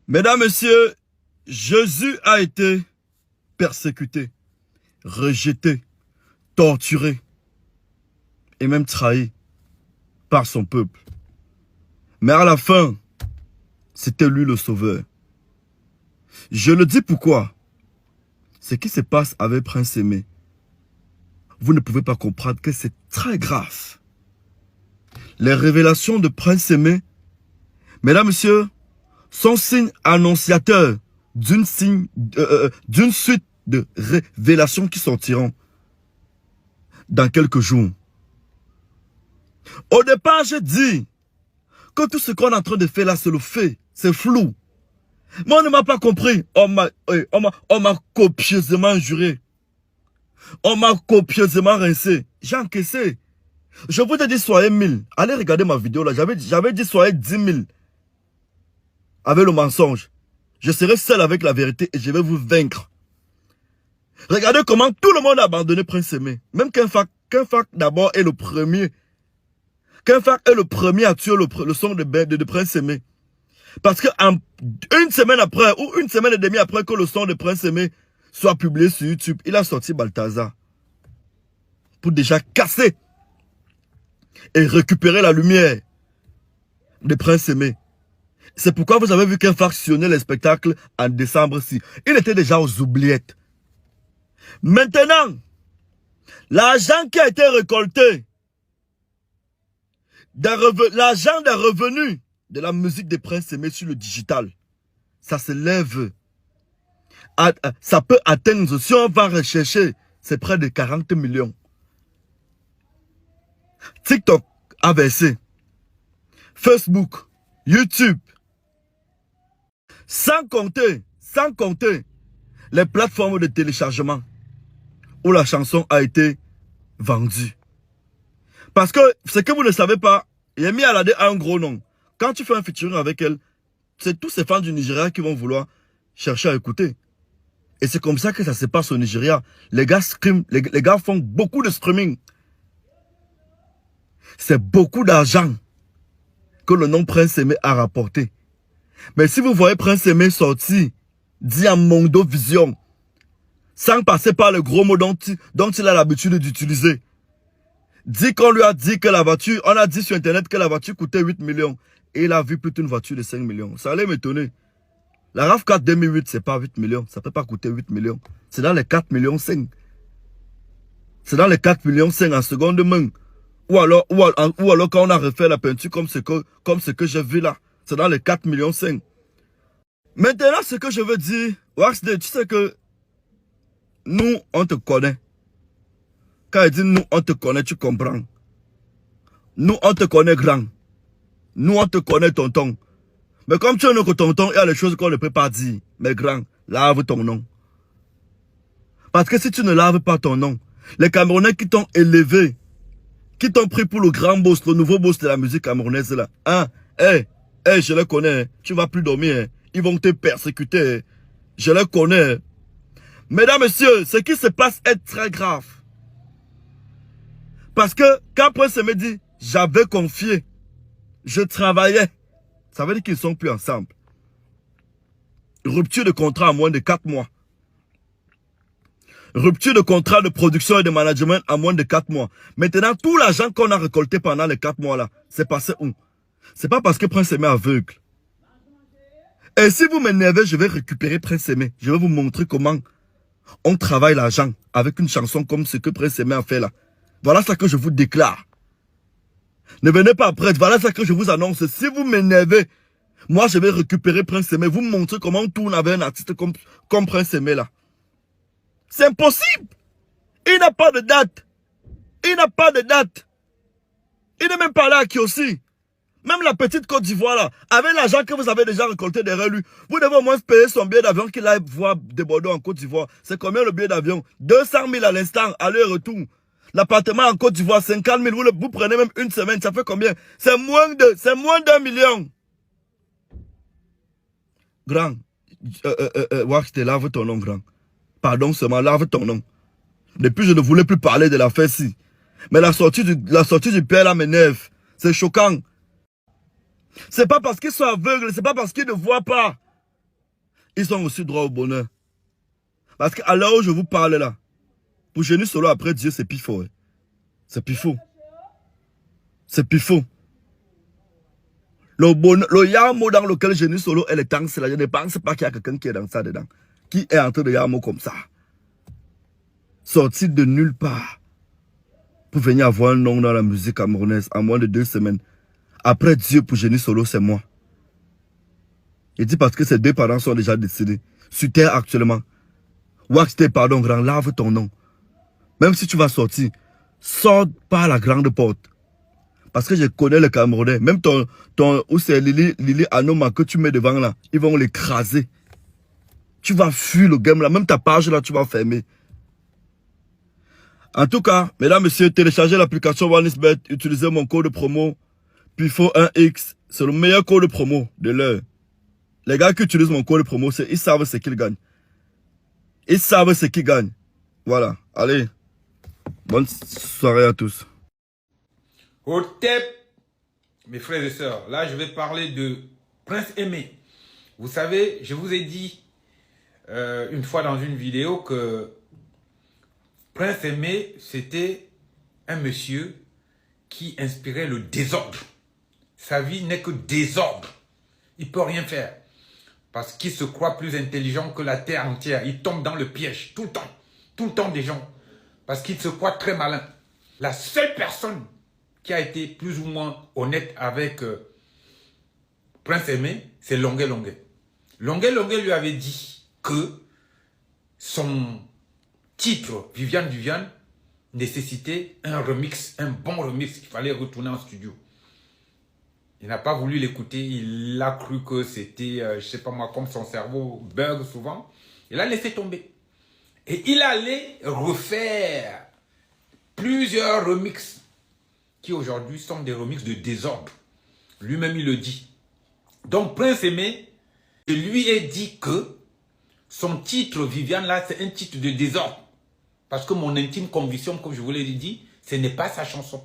Mesdames, Messieurs, Jésus a été persécuté, rejeté, torturé et même trahi par son peuple. Mais à la fin, c'était lui le sauveur. Je le dis pourquoi. Ce qui se passe avec Prince Aimé, vous ne pouvez pas comprendre que c'est très grave. Les révélations de Prince Aimé, mesdames, messieurs, sont signes annonciateurs d'une suite de révélations qui sortiront dans quelques jours. Au départ, j'ai dit que tout ce qu'on est en train de faire là, c'est le fait, c'est flou. Moi, on ne m'a pas compris. On m'a copieusement juré. On m'a copieusement rincé. J'ai encaissé. Je vous ai dit soyez 1000. Allez regarder ma vidéo là. J'avais dit soyez 10 000. Avec le mensonge. Je serai seul avec la vérité et je vais vous vaincre. Regardez comment tout le monde a abandonné Prince Aimé. Même qu'un fac d'abord est le premier. Qu'un fac est le premier à tuer le son de Prince Aimé. Parce que une semaine après, ou une semaine et demie après que le son de Prince Aimé soit publié sur YouTube, il a sorti Balthazar. Pour déjà casser et récupérer la lumière de Prince Aimé. C'est pourquoi vous avez vu qu'un factionnait les spectacles en décembre-ci. Il était déjà aux oubliettes. Maintenant, l'argent qui a été récolté, l'argent des revenus de la musique de Prince Aimé sur le digital, ça s'élève. Ça peut atteindre, si on va rechercher, c'est près de 40 millions. TikTok a versé. Facebook, YouTube. Sans compter les plateformes de téléchargement où la chanson a été vendue. Parce que ce que vous ne savez pas, Yemi Alade a un gros nom. Quand tu fais un featuring avec elle, c'est tous ces fans du Nigeria qui vont vouloir chercher à écouter. Et c'est comme ça que ça se passe au Nigeria. Les gars stream, les gars font beaucoup de streaming. C'est beaucoup d'argent que le nom Prince Aimé a rapporté. Mais si vous voyez Prince Aimé sortir Diamondo Vision, sans passer par le gros mot dont il a l'habitude d'utiliser, dit qu'on lui a dit que la voiture, on a dit sur internet que la voiture coûtait 8 millions. Et il a vu plutôt une voiture de 5 millions. Ça allait m'étonner. La RAV4 2008, c'est pas 8 millions. Ça peut pas coûter 8 millions. C'est dans les 4 millions 5. C'est dans les 4 millions 5 en seconde main. Ou alors quand on a refait la peinture comme ce que j'ai vu là. C'est dans les 4 millions 5. Maintenant, ce que je veux dire, Waxday, tu sais que nous, on te connaît. Quand il dit nous, on te connaît, tu comprends. Nous, on te connaît grand. Nous, on te connaît tonton. Mais comme tu es notre tonton, il y a des choses qu'on ne peut pas dire. Mais grand, lave ton nom. Parce que si tu ne laves pas ton nom, les Camerounais qui t'ont élevé, qui t'ont pris pour le grand boss, le nouveau boss de la musique camerounaise là, hein, je les connais, tu vas plus dormir, ils vont te persécuter, je les connais. Mesdames, messieurs, ce qui se passe est très grave. Parce que quand Prince me dit, j'avais confié, je travaillais, ça veut dire qu'ils ne sont plus ensemble. Rupture de contrat en moins de 4 mois. Rupture de contrat de production et de management en moins de 4 mois. Maintenant, tout l'argent qu'on a récolté pendant les 4 mois là, c'est passé où? C'est pas parce que Prince Aimé est aveugle. Et si vous m'énervez, je vais récupérer Prince Aimé. Je vais vous montrer comment on travaille l'argent avec une chanson comme ce que Prince Aimé a fait là. Voilà ce que je vous déclare. Ne venez pas après, voilà ce que je vous annonce. Si vous m'énervez, moi je vais récupérer Prince Aimé, vous montrer comment on tourne avec un artiste comme Prince Aimé là. C'est impossible. Il n'a pas de date. Il n'a pas de date. Il n'est même pas là qui aussi. Même la petite Côte d'Ivoire là, avec l'argent que vous avez déjà récolté derrière lui, vous devez au moins payer son billet d'avion qu'il aille voir de Bordeaux en Côte d'Ivoire. C'est combien le billet d'avion? 200 000 à l'instant, aller-retour. L'appartement en Côte d'Ivoire, 50 000. Vous prenez même une semaine, ça fait combien? C'est moins d'1 million. Grand, Waxday, lave ton nom, grand. Pardon seulement, lave ton nom. Depuis, je ne voulais plus parler de l'affaire-ci. Mais la sortie du père là m'énerve. C'est choquant. C'est pas parce qu'ils sont aveugles, c'est pas parce qu'ils ne voient pas. ils ont aussi droit au bonheur. Parce qu'à l'heure où je vous parle là, pour Génie Solo après Dieu, c'est pifo. Hein. C'est pifo. C'est pifo. Le yamo dans lequel Génie Solo est le temps, c'est là. Je ne pense pas qu'il y a quelqu'un qui est dans ça dedans. Qui est en train de yamo comme ça. Sorti de nulle part. Pour venir avoir un nom dans la musique camerounaise en moins de 2 semaines. Après Dieu, pour Génie Solo, c'est moi. Il dit parce que ses 2 parents sont déjà décédés. Sur terre actuellement. Wax tes pardon, grand, lave ton nom. Même si tu vas sortir, sors par la grande porte. Parce que je connais le Camerounais. Même où c'est Lili Anoma que tu mets devant là, ils vont l'écraser. Tu vas fuir le game là. Même ta page là, tu vas fermer. En tout cas, mesdames, messieurs, téléchargez l'application OneXBet, utilisez mon code promo PIFO1X. C'est le meilleur code promo de l'heure. Les gars qui utilisent mon code promo, ils savent ce qu'ils gagnent. Ils savent ce qu'ils gagnent. Voilà. Allez. Bonne soirée à tous. Au TEP, mes frères et sœurs, là je vais parler de Prince Aimé. Vous savez, je vous ai dit une fois dans une vidéo que Prince Aimé, c'était un monsieur qui inspirait le désordre. Sa vie n'est que désordre. Il ne peut rien faire. Parce qu'il se croit plus intelligent que la terre entière. Il tombe dans le piège tout le temps. Tout le temps des gens. Parce qu'il se croit très malin. La seule personne qui a été plus ou moins honnête avec Prince Aimé, c'est Longué Longué. Longué Longué lui avait dit que son titre, Viviane Viviane, nécessitait un remix, un bon remix. Il fallait retourner en studio. Il n'a pas voulu l'écouter. Il a cru que c'était, je ne sais pas moi, comme son cerveau bug souvent. Il a laissé tomber. Et il allait refaire plusieurs remixes qui aujourd'hui sont des remixes de désordre. Lui-même, il le dit. Donc, Prince Aimé, je lui ai dit que son titre, Viviane, là, c'est un titre de désordre. Parce que mon intime conviction, comme je vous l'ai dit, ce n'est pas sa chanson.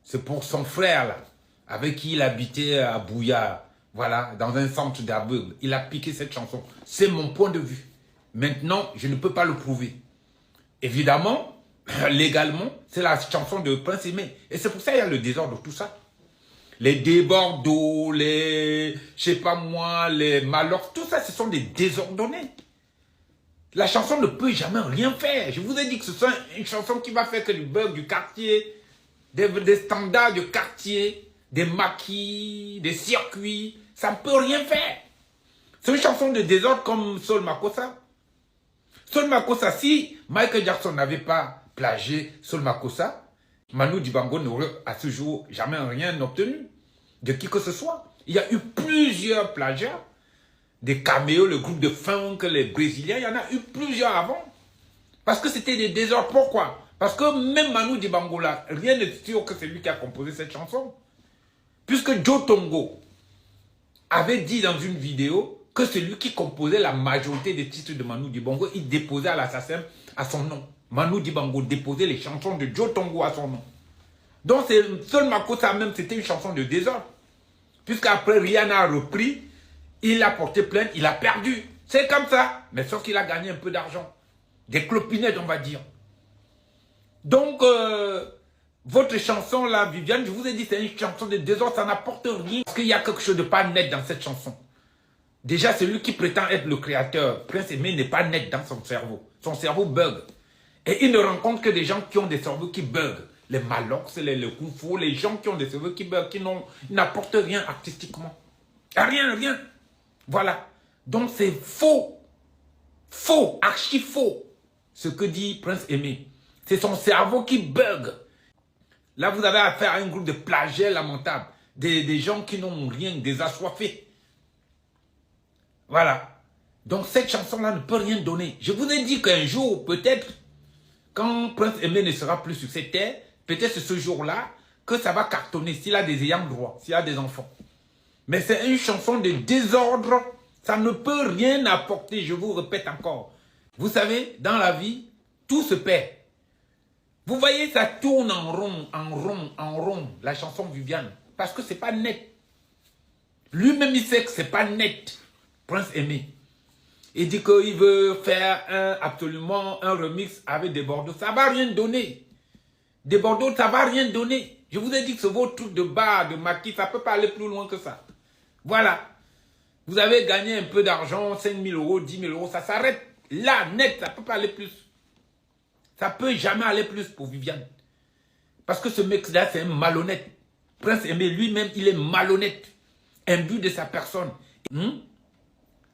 C'est pour son frère, là, avec qui il habitait à Bouillard, voilà, dans un centre d'aveugles. Il a piqué cette chanson. C'est mon point de vue. Maintenant, je ne peux pas le prouver. Évidemment, légalement, c'est la chanson de Prince Aimé. Et c'est pour ça qu'il y a le désordre, tout ça. Les débordeaux, les, je sais pas moi, les malheurs, tout ça, ce sont des désordonnés. La chanson ne peut jamais rien faire. Je vous ai dit que ce sont une chanson qui va faire que du bug du quartier, des standards de quartier, des maquis, des circuits. Ça ne peut rien faire. C'est une chanson de désordre comme Sol Makossa. Sol Makossa, si Michael Jackson n'avait pas plagié Sol Makossa, Manu Dibango n'aurait à ce jour jamais rien obtenu de qui que ce soit. Il y a eu plusieurs plagiats, des caméos, le groupe de funk, les Brésiliens, il y en a eu plusieurs avant. Parce que c'était des désordres. Pourquoi? Parce que même Manu Dibango là, rien n'est sûr que c'est lui qui a composé cette chanson. Puisque Joe Tongo avait dit dans une vidéo que c'est lui qui composait la majorité des titres de Manu Dibango, il déposait à l'assassin à son nom. Manu Dibango déposait les chansons de Joe Tongo à son nom. Donc Sol Makossa même, c'était une chanson de désordre. Puisqu'après Rihanna a repris, il a porté plainte, il a perdu. C'est comme ça. Mais sauf qu'il a gagné un peu d'argent. Des clopinettes, on va dire. Donc, votre chanson là, Viviane, je vous ai dit, c'est une chanson de désordre, ça n'apporte rien. Parce qu'il y a quelque chose de pas net dans cette chanson. Déjà, celui qui prétend être le créateur, Prince Aimé, n'est pas net dans son cerveau. Son cerveau bug. Et il ne rencontre que des gens qui ont des cerveaux qui bug. Les malox, les kung-fu, les gens qui ont des cerveaux qui bug, qui n'apportent rien artistiquement. Rien, rien. Voilà. Donc c'est faux. Faux, archi faux. Ce que dit Prince Aimé. C'est son cerveau qui bug. Là, vous avez affaire à un groupe de plagiats lamentables. Des gens qui n'ont rien, des assoiffés. Voilà. Donc cette chanson-là ne peut rien donner. Je vous ai dit qu'un jour, peut-être, quand Prince Aimé ne sera plus sur cette terre, peut-être c'est ce jour-là que ça va cartonner s'il a des ayants droit, s'il a des enfants. Mais c'est une chanson de désordre. Ça ne peut rien apporter, je vous répète encore. Vous savez, dans la vie, tout se perd. Vous voyez, ça tourne en rond, en rond, en rond, la chanson Viviane. Parce que c'est pas net. Lui-même, il sait que c'est pas net, Prince Aimé. Il dit qu'il veut faire absolument un remix avec des Bordeaux. Ça ne va rien donner. Des Bordeaux, ça ne va rien donner. Je vous ai dit que ce vos trucs de bar, de maquis, ça ne peut pas aller plus loin que ça. Voilà. Vous avez gagné un peu d'argent, 5 000 euros, 10 000 euros, ça s'arrête là, net, ça ne peut pas aller plus. Ça ne peut jamais aller plus pour Viviane. Parce que ce mec-là, c'est un malhonnête. Prince Aimé lui-même, il est malhonnête. Imbu de sa personne.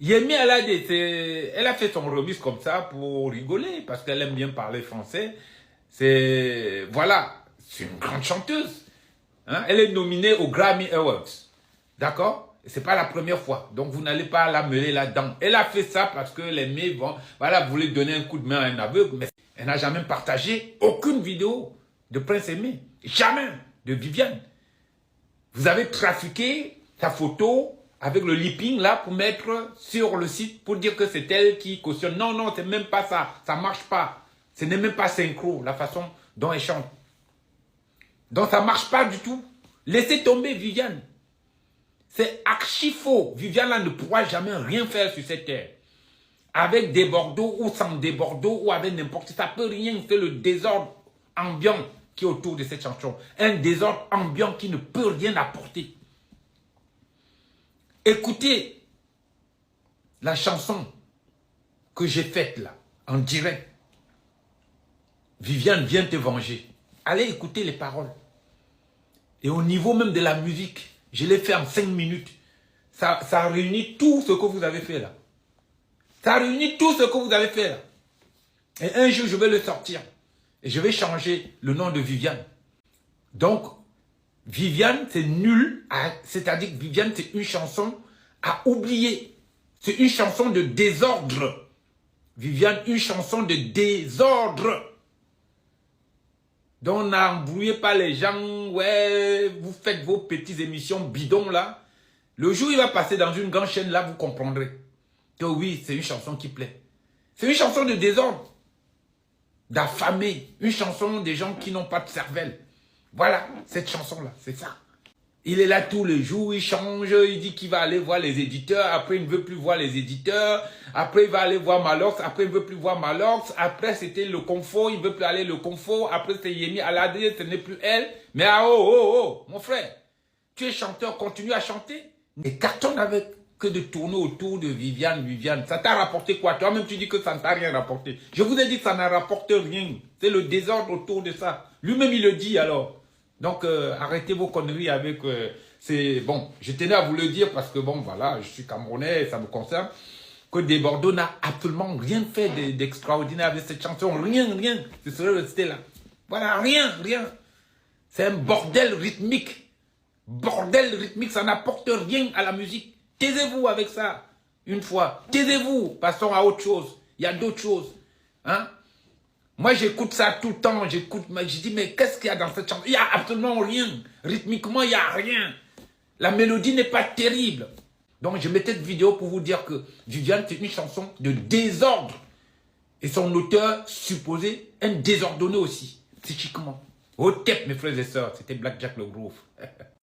Yemi, elle a fait son remix comme ça pour rigoler, parce qu'elle aime bien parler français. Voilà, c'est une grande chanteuse. Hein? Elle est nominée aux Grammy Awards. D'accord? C'est pas la première fois. Donc, vous n'allez pas la mêler là-dedans. Elle a fait ça parce que les mecs voulaient donner un coup de main à un aveugle, mais elle n'a jamais partagé aucune vidéo de Prince Aimé. Jamais de Viviane. Vous avez trafiqué sa photo avec le lipping là pour mettre sur le site pour dire que c'est elle qui cautionne. Non, non, c'est même pas ça. Ça marche pas. Ce n'est même pas synchro, la façon dont elle chante. Donc ça marche pas du tout. Laissez tomber Viviane. C'est archi faux. Viviane là ne pourra jamais rien faire sur cette terre. Avec des Bordeaux ou sans des Bordeaux ou avec n'importe qui. Ça peut rien faire le désordre ambiant qui est autour de cette chanson. Un désordre ambiant qui ne peut rien apporter. Écoutez la chanson que j'ai faite là, en direct. Viviane vient te venger. Allez écouter les paroles. Et au niveau même de la musique, je l'ai fait en 5 minutes. Ça réunit tout ce que vous avez fait là. Ça réunit tout ce que vous avez fait là. Et un jour, je vais le sortir. Et je vais changer le nom de Viviane. Donc, Viviane, c'est nul. C'est-à-dire que Viviane, c'est une chanson à oublier. C'est une chanson de désordre. Viviane, une chanson de désordre. Donc, n'embrouillez pas les gens. Ouais, vous faites vos petites émissions bidons là. Le jour où il va passer dans une grande chaîne là, vous comprendrez que oui, c'est une chanson qui plaît. C'est une chanson de désordre. D'affamés. Une chanson des gens qui n'ont pas de cervelle. Voilà, cette chanson-là, c'est ça. Il est là tous les jours, il change, il dit qu'il va aller voir les éditeurs, après il ne veut plus voir les éditeurs, après il va aller voir Malox, après il ne veut plus voir Malox, après c'était le Confort, il ne veut plus aller le Confort, après c'est Yemi Alade, ce n'est plus elle. Mais mon frère, tu es chanteur, continue à chanter. Et cartonne avec que de tourner autour de Viviane. Ça t'a rapporté quoi? Toi-même tu dis que ça ne t'a rien rapporté. Je vous ai dit que ça n'a rapporté rien. C'est le désordre autour de ça. Lui-même il le dit alors. Donc, arrêtez vos conneries avec... bon, je tenais à vous le dire parce que, bon, voilà, je suis Camerounais et ça me concerne. Que Des Bordeaux n'a absolument rien fait d'extraordinaire avec cette chanson. Rien. Ce serait resté là. Voilà, rien. C'est un bordel rythmique. Bordel rythmique, ça n'apporte rien à la musique. Taisez-vous avec ça, une fois. Taisez-vous, passons à autre chose. Il y a d'autres choses. Hein? Moi, j'écoute ça tout le temps, je dis, mais qu'est-ce qu'il y a dans cette chanson? Il n'y a absolument rien. Rythmiquement, il n'y a rien. La mélodie n'est pas terrible. Donc, je mettais cette vidéo pour vous dire que Viviane, c'est une chanson de désordre. Et son auteur supposé, un désordonné aussi, psychiquement. Au tep, mes frères et sœurs, c'était Black Jack le Groove.